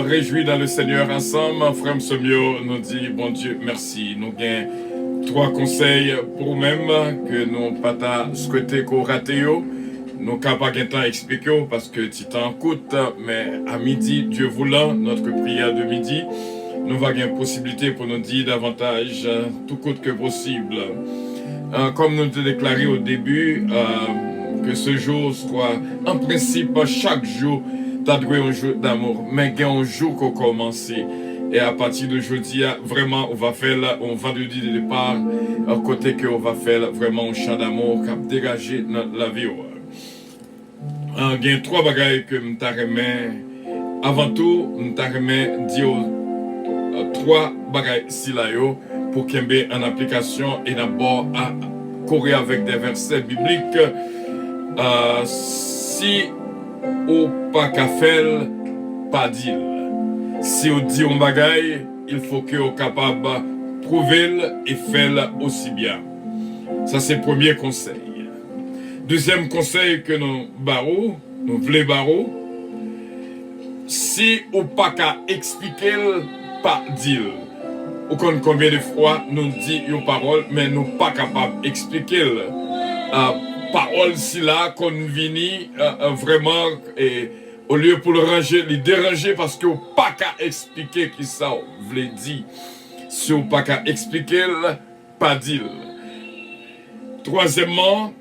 réjouir dans le Seigneur ensemble. Frère Msomio nous dit, bon Dieu, merci. Nous avons 3 conseils pour nous-mêmes que nous n'avons pas souhaité qu'on rate. Nous n'avons pas de temps à expliquer parce que tu t'en coûte. Mais à midi, Dieu voulant, notre prière de midi, nous avons une possibilité pour nous dire davantage, tout coûte que possible. Comme nous te déclaré au début, que ce jour soit en principe chaque jour, t'as doué un jour d'amour, mais il y a un jour qu'on commence. Et à partir de jeudi, vraiment, on va faire un vendredi de départ, à côté qu'on va faire vraiment un chant d'amour qui a dégagé la vie. Il y a 3 bagailles que je t'arrête. Avant tout, je t'arrête dire 3 bagailles si là pour qu'il y ait en application et d'abord à courir avec des versets bibliques. Si ou pas qu'à faire, pas dire. Si on dit un bagaille, il faut que on capable de prouver et faire aussi bien. Ça c'est le premier conseil. Deuxième conseil que nous barreau, nous voulons barreau, si on pas qu'à expliquer, pas dire. Ou combien de fois nous dit une parole, mais nous pas capable d'expliquer parole si là qu'on vini vraiment et au lieu pour le ranger, le déranger parce que pas qu'à expliquer qui ça voulait dire. Si on pas qu'à expliquer, pas dire. Troisièmement,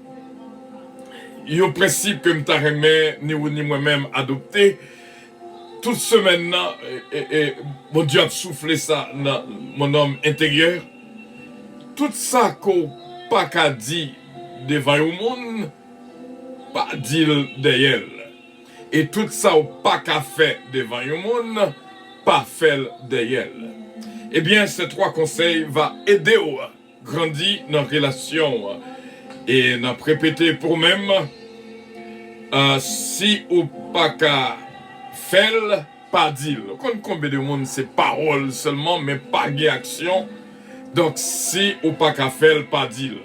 il y a un principe que m'taremé ni moi-même adopté. Toute semaine, mon Dieu a soufflé ça dans mon homme intérieur. Tout ça qu'on pas qu'à dire devant le monde, pas dire derrière. Et tout ça qu'on pas qu'à faire devant le monde, pas faire derrière. Eh bien, ces 3 conseils vont aider à grandir nos relations. Et nous répéter pour même, si ou pas qu'à faire, pas dire. Combien de monde c'est parole seulement, mais pas d'action. Donc, si ou pas qu'à faire, pas dire.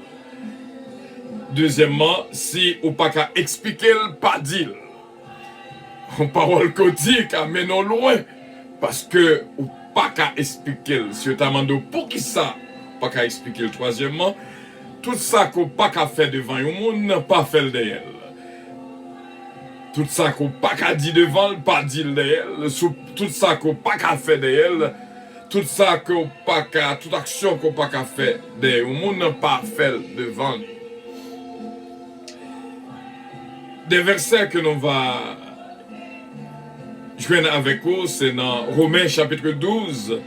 Deuxièmement, si ou pas qu'à expliquer, pas dire. Une parole qu'on dit qu'à mener loin. Parce que ou pas qu'à expliquer. Si tu demandé pour qui ça, pas qu'à expliquer. Troisièmement, tout ça qu'on pas qu'à faire devant le monde, pas faire derrière. Tout ça qu'on pas qu'à dire devant, pas dire derrière. Tout ça qu'on pas qu'à faire derrière. Tout ça qu'on pas qu'à, toute action qu'on pas qu'à faire derrière. Le monde pas faire devant. Des versets que nous va joindre avec vous, c'est dans Romains chapitre 12.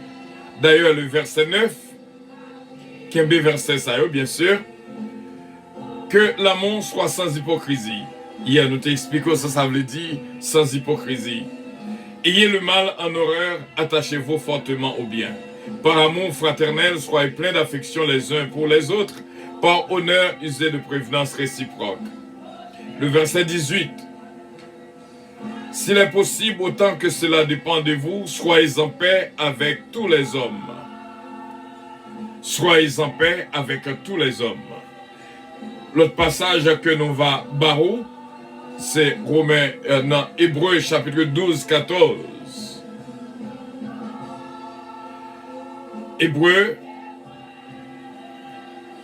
D'ailleurs, le verset 9, qui est un verset ça, bien sûr. Que l'amour soit sans hypocrisie. Hier, nous t'expliquons ça veut dire sans hypocrisie. Ayez le mal en horreur, attachez-vous fortement au bien. Par amour fraternel, soyez pleins d'affection les uns pour les autres. Par honneur, usez de prévenance réciproque. Le verset 18. S'il est possible, autant que cela dépend de vous, soyez en paix avec tous les hommes. Soyez en paix avec tous les hommes. L'autre passage que nous va barreau, c'est Romains, dans Hébreux chapitre 12, 14. Hébreux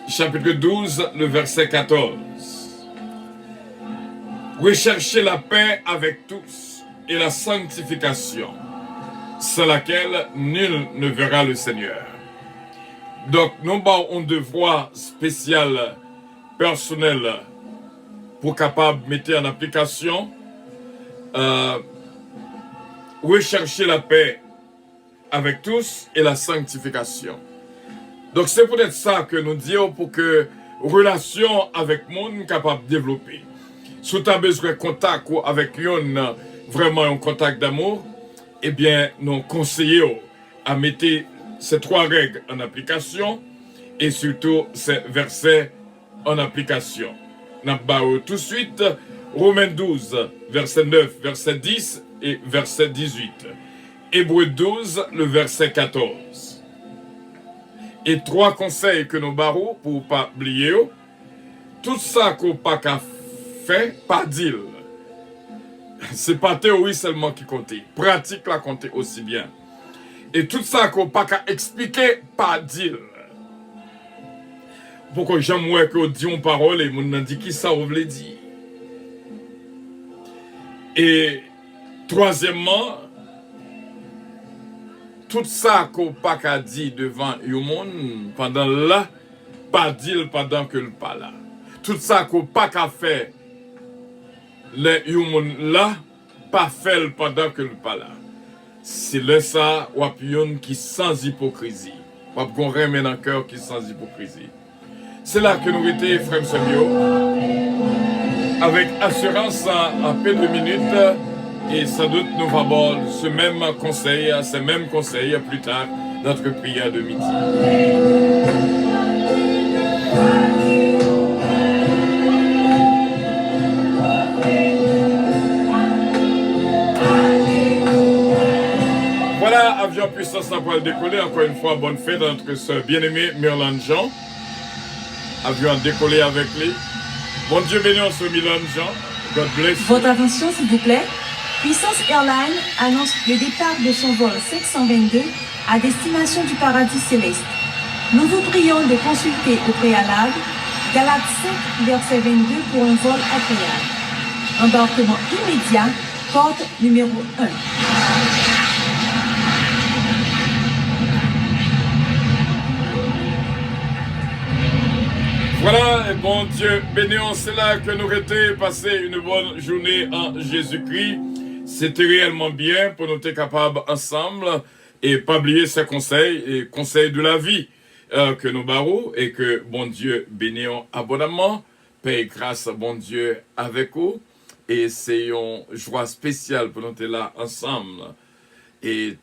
chapitre 12, le verset 14. Recherchez la paix avec tous et la sanctification, sans laquelle nul ne verra le Seigneur. Donc, nous avons un devoir spécial, personnel, pour capable de mettre en application, rechercher la paix avec tous et la sanctification. Donc, c'est peut-être ça que nous disons pour que relation avec le monde capable de développer. Si tu as besoin de contact avec un, vraiment un contact d'amour, eh bien, nous conseillons à mettre ces 3 règles en application et surtout ces versets en application. Nous allons tout de suite Romains 12, verset 9, verset 10 et verset 18. Hébreux 12, le verset 14. Et 3 conseils que nous barrons pour ne pas oublier. Tout ça qu'on pas qu'à fait, pas dire. C'est pas théorie seulement qui compte. Pratique la compte aussi bien. Et tout ça qu'on pas qu'à expliquer, pas dire. Pourquoi j'aime que dit une parole et mon dit qui ça vous voulez dire. Et troisièmement, tout ça qu'on pas qu'à dire devant le monde pendant là, pas dire pendant que le pas là. Tout ça qu'on pas qu'à faire les monde là, pas faire pendant que le pas là. C'est là ça ou une qui sans hypocrisie. Ou qu'on remet dans le cœur qui sans hypocrisie. C'est là que nous étions, frère Semio, avec assurance en peu de minutes, et sans doute nous allons avoir ce même conseil, ces mêmes conseils plus tard, notre prière de midi. Voilà, avion puissance à poil décoller, encore une fois, bonne fête à notre soeur bien-aimée Myrlande Jean. Avion décollé avec lui. Bon Dieu bénisse sur Myrlande Jean. God bless. Votre attention, s'il vous plaît. Puissance Airlines annonce le départ de son vol 722 à destination du paradis céleste. Nous vous prions de consulter au préalable Galates 5, verset 22 pour un vol agréable. Embarquement immédiat, porte numéro 1. Voilà, et bon Dieu, bénissons, c'est là que nous étions passé une bonne journée en Jésus-Christ. C'était réellement bien pour nous être capables ensemble et pas oublier ces conseils et conseils de la vie que nous barrons et que bon Dieu bénissons abondamment. Paix et grâce, bon Dieu, avec vous. Et c'est une joie spéciale pour nous être là ensemble. Et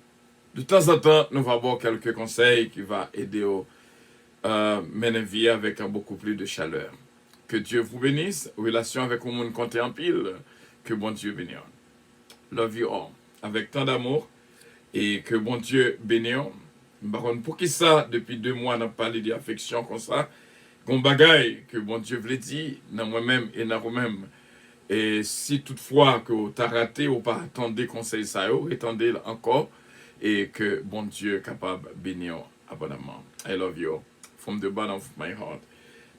de temps en temps, nous allons avoir quelques conseils qui vont aider au mener vie avec beaucoup plus de chaleur. Que Dieu vous bénisse. Relation avec le monde compte en pile. Que bon Dieu bénisse. Love you all. Avec tant d'amour. Et que bon Dieu bénisse. Baron, pour qui ça, depuis 2 mois, on a parlé d'affection comme ça. Qu'on bagaille que bon Dieu vous dit dans moi-même et dans vous-même. Et si toutefois que tu as raté ou pas attendez conseil ça, attendez encore. Et que bon Dieu est capable de bénir abondamment. I love you. From the bottom of my heart,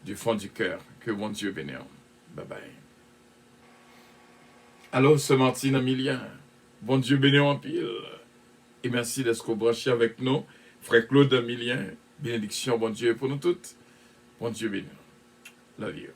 du fond du cœur, que bon Dieu bénisse. Bye bye. Allô, c'est Martine Emilien. Bon Dieu bénisse en pile. Et merci d'être branché avec nous. Frère Claude Emilien, bénédiction, bon Dieu pour nous toutes. Bon Dieu bénisse. Love you.